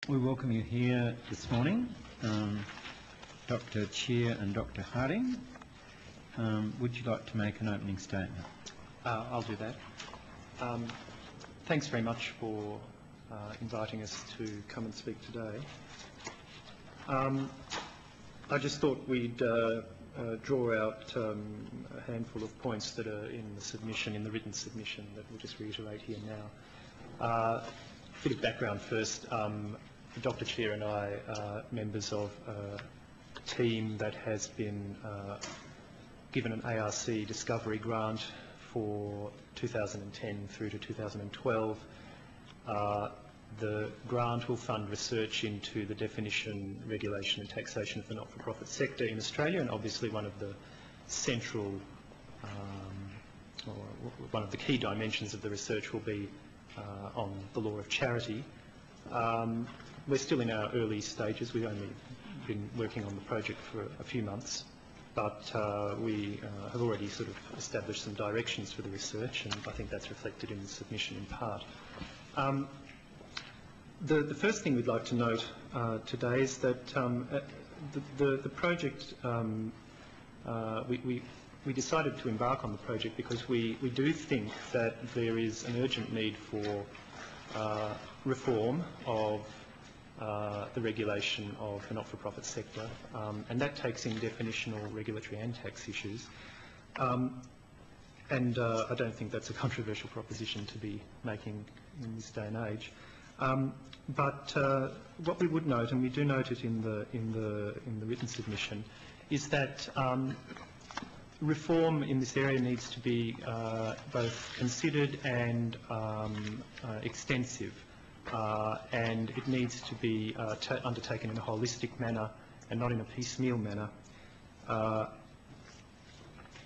We welcome you here this morning, Dr. Chia and Dr. Harding. Would you like to make an opening statement? I'll do that. Thanks very much for inviting us to come and speak today. I just thought we'd draw out a handful of points that are in the submission, in the written submission, that we'll just reiterate here now. A bit of background first. Dr. Chia and I are members of a team that has been given an ARC discovery grant for 2010 through to 2012. The grant will fund research into the definition, regulation and taxation of the not-for-profit sector in Australia, and obviously one of the central, or one of the key dimensions of the research will be on the law of charity. We're still in our early stages. We've only been working on the project for a few months, but we have already sort of established some directions for the research, and I think that's reflected in the submission in part. The first thing we'd like to note today is that the project, we decided to embark on the project because we do think that there is an urgent need for reform of the regulation of the not-for-profit sector, and that takes in definitional, regulatory and tax issues. And I don't think that's a controversial proposition to be making in this day and age. But what we would note, and we do note it in the written submission, is that reform in this area needs to be both considered and extensive, and it needs to be undertaken in a holistic manner and not in a piecemeal manner.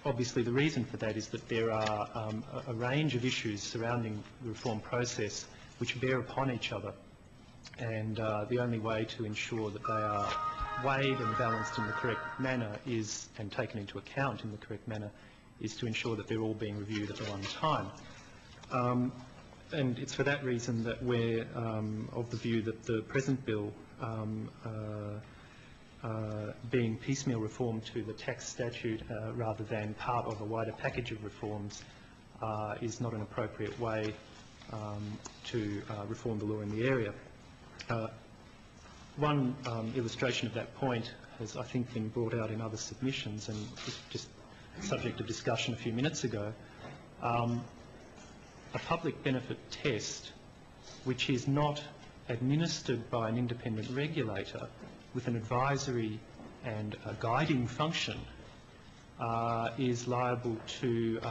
Obviously, the reason for that is that there are a range of issues surrounding the reform process which bear upon each other, and the only way to ensure that they are weighed and balanced in the correct manner is, and taken into account in the correct manner, is to ensure that they're all being reviewed at the one time. And it's for that reason that we're of the view that the present bill, being piecemeal reform to the tax statute rather than part of a wider package of reforms, is not an appropriate way to reform the law in the area. One illustration of that point has, I think, been brought out in other submissions, and just subject of discussion a few minutes ago. A public benefit test which is not administered by an independent regulator with an advisory and a guiding function is liable to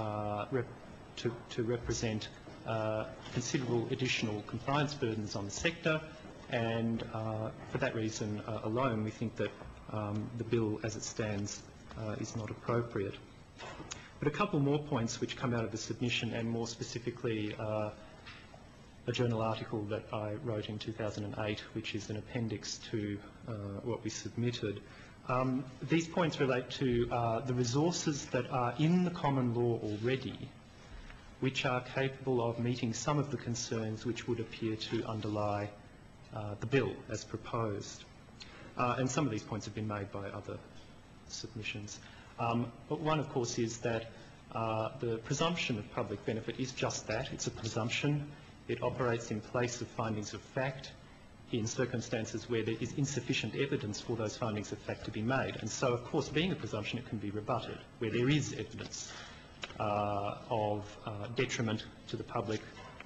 represent considerable additional compliance burdens on the sector, and for that reason alone we think that the bill as it stands is not appropriate. But a couple more points which come out of the submission, and more specifically a journal article that I wrote in 2008, which is an appendix to what we submitted. These points relate to the resources that are in the common law already, which are capable of meeting some of the concerns which would appear to underlie the bill as proposed. And some of these points have been made by other submissions. But one, of course, is that the presumption of public benefit is just that. It's a presumption. It operates in place of findings of fact in circumstances where there is insufficient evidence for those findings of fact to be made. And so, of course, being a presumption, it can be rebutted where there is evidence of detriment to the public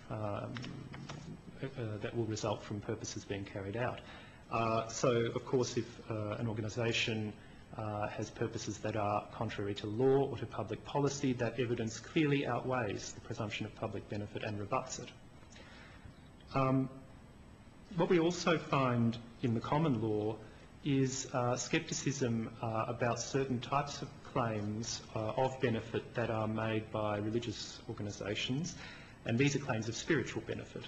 that will result from purposes being carried out. So, of course, if an organisation has purposes that are contrary to law or to public policy, that evidence clearly outweighs the presumption of public benefit and rebuts it. What we also find in the common law is scepticism about certain types of claims of benefit that are made by religious organisations, and these are claims of spiritual benefit.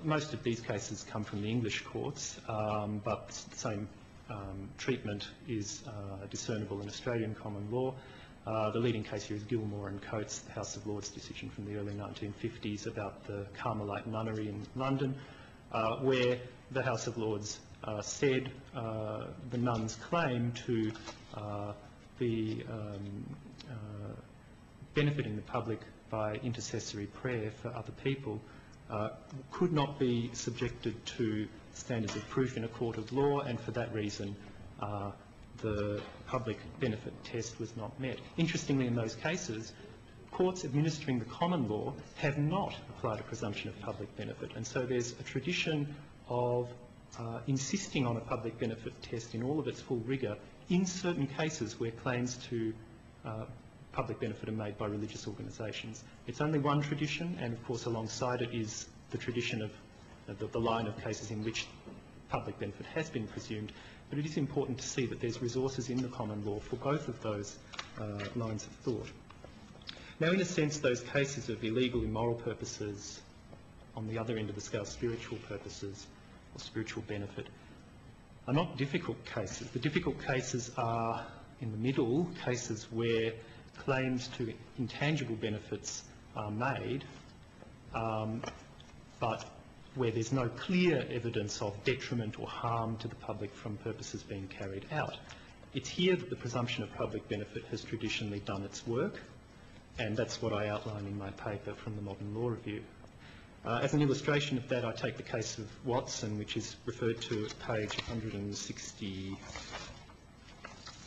Most of these cases come from the English courts, but the same treatment is discernible in Australian common law. The leading case here is Gilmore and Coates, the House of Lords decision from the early 1950s about the Carmelite nunnery in London. where the House of Lords said the nuns' claim to be benefiting the public by intercessory prayer for other people could not be subjected to standards of proof in a court of law, and for that reason the public benefit test was not met. Interestingly, in those cases, courts administering the common law have not applied a presumption of public benefit, and so there's a tradition of insisting on a public benefit test in all of its full rigour in certain cases where claims to public benefit are made by religious organisations. It's only one tradition, and of course alongside it is the tradition of the line of cases in which public benefit has been presumed, but it is important to see that there's resources in the common law for both of those lines of thought. Now, in a sense, those cases of illegal, immoral purposes, on the other end of the scale, spiritual purposes or spiritual benefit, are not difficult cases. The difficult cases are in the middle, cases where claims to intangible benefits are made, but where there's no clear evidence of detriment or harm to the public from purposes being carried out. It's here that the presumption of public benefit has traditionally done its work, and that's what I outline in my paper from the Modern Law Review. As an illustration of that, I take the case of Watson, which is referred to at page 165,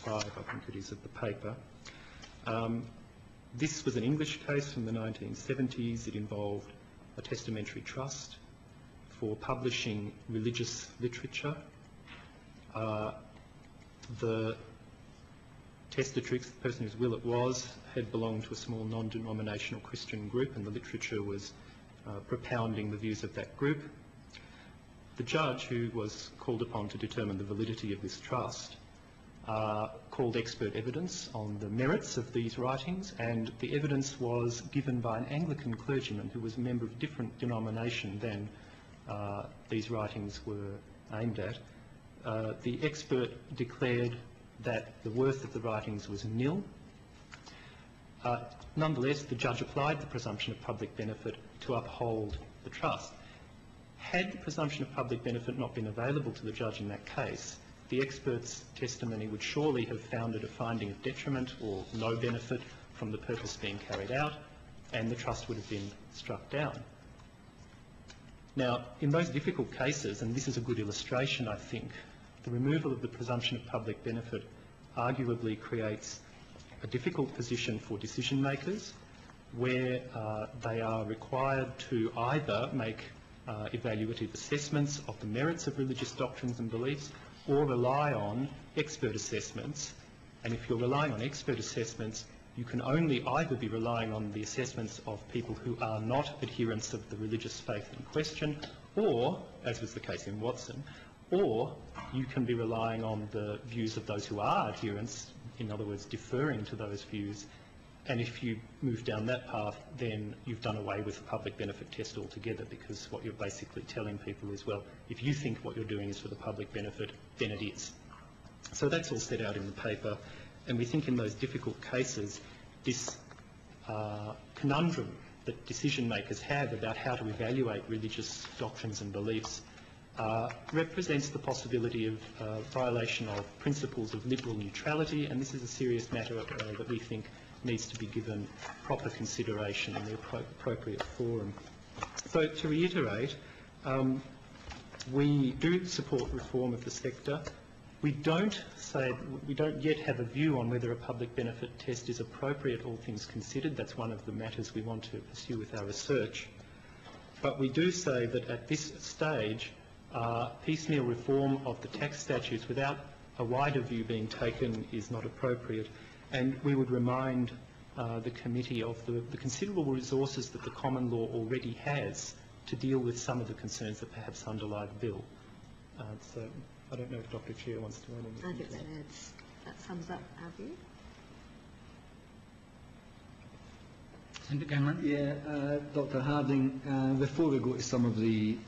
I think it is, of the paper. This was an English case from the 1970s. It involved a testamentary trust for publishing religious literature. The testatrix, the person whose will it was, had belonged to a small non-denominational Christian group, and the literature was propounding the views of that group. The judge, who was called upon to determine the validity of this trust, called expert evidence on the merits of these writings, and the evidence was given by an Anglican clergyman who was a member of a different denomination than these writings were aimed at. The expert declared that the worth of the writings was nil. Nonetheless, the judge applied the presumption of public benefit to uphold the trust. Had the presumption of public benefit not been available to the judge in that case, the expert's testimony would surely have founded a finding of detriment or no benefit from the purpose being carried out, and the trust would have been struck down. Now, in those difficult cases, and this is a good illustration, I think, the removal of the presumption of public benefit arguably creates a difficult position for decision makers, where they are required to either make evaluative assessments of the merits of religious doctrines and beliefs, or rely on expert assessments. And if you're relying on expert assessments, you can only either be relying on the assessments of people who are not adherents of the religious faith in question, or, as was the case in Watson, or you can be relying on the views of those who are adherents, in other words, deferring to those views. And if you move down that path, then you've done away with the public benefit test altogether, because what you're basically telling people is, well, if you think what you're doing is for the public benefit, then it is. So that's all set out in the paper, and we think in those difficult cases, this conundrum that decision makers have about how to evaluate religious doctrines and beliefs represents the possibility of violation of principles of liberal neutrality, and this is a serious matter that we think needs to be given proper consideration in the appropriate forum. So to reiterate, we do support reform of the sector. We don't yet have a view on whether a public benefit test is appropriate, all things considered. That's one of the matters we want to pursue with our research. But we do say that at this stage, piecemeal reform of the tax statutes without a wider view being taken is not appropriate. And we would remind the committee of the considerable resources that the common law already has to deal with some of the concerns that perhaps underlie the bill. So I don't know if Dr. Chia wants to add anything. I think that sums up our view. Senator Cameron? Yeah, Dr. Harding, before we go to some of the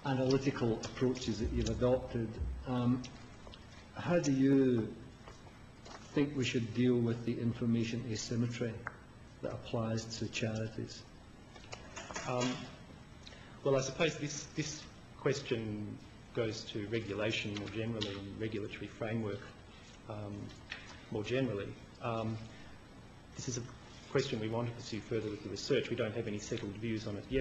analytical approaches that you've adopted, how do you think we should deal with the information asymmetry that applies to charities? Well, I suppose this question goes to regulation more generally and regulatory framework more generally. This is a question we want to pursue further with the research. We don't have any settled views on it yet.